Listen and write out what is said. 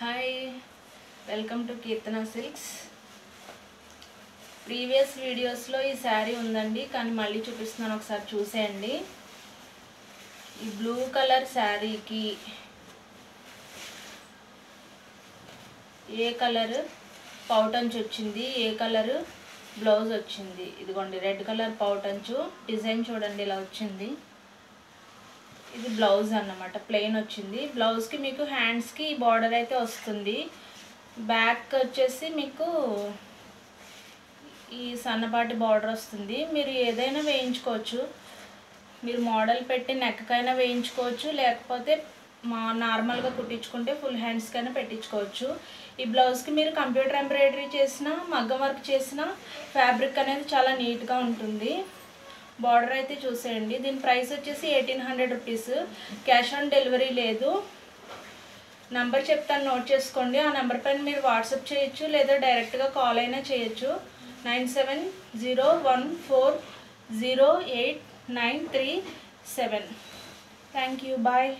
Hi, welcome to Keerthana silks. Previous వీడియోస్లో ఈ శారీ ఉందండి, కానీ మళ్ళీ చూపిస్తున్నాను, ఒకసారి చూసేయండి. ఈ బ్లూ కలర్ శారీకి ఏ కలర్ పౌటంచు వచ్చింది, ఏ కలర్ బ్లౌజ్ వచ్చింది. ఇదిగోండి రెడ్ కలర్ పౌటంచు డిజైన్ చూడండి, ఇలా వచ్చింది. ఇది బ్లౌజ్ అన్నమాట, ప్లెయిన్ వచ్చింది. బ్లౌజ్కి మీకు హ్యాండ్స్కి బార్డర్ అయితే వస్తుంది. బ్యాక్ వచ్చేసి మీకు ఈ సన్నపాటి బార్డర్ వస్తుంది. మీరు ఏదైనా వేయించుకోవచ్చు, మీరు మోడల్ పెట్టి నెక్కకైనా వేయించుకోవచ్చు, లేకపోతే నార్మల్గా కుట్టించుకుంటే ఫుల్ హ్యాండ్స్కైనా పెట్టించుకోవచ్చు. ఈ బ్లౌజ్కి మీరు కంప్యూటర్ ఎంబ్రాయిడరీ చేసిన, మగ్గం వర్క్ చేసిన ఫ్యాబ్రిక్ అనేది చాలా నీట్గా ఉంటుంది. బార్డర్ అయితే చూసేయండి. దీని ప్రైస్ వచ్చేసి 1800 రూపీస్. క్యాష్ ఆన్ డెలివరీ లేదు. నంబర్ చెప్తాను, నోట్ చేసుకోండి. ఆ నెంబర్ పైన మీరు వాట్సాప్ చేయొచ్చు, లేదా డైరెక్ట్గా కాల్ అయినా చేయొచ్చు. 9701408937. Thank you, bye.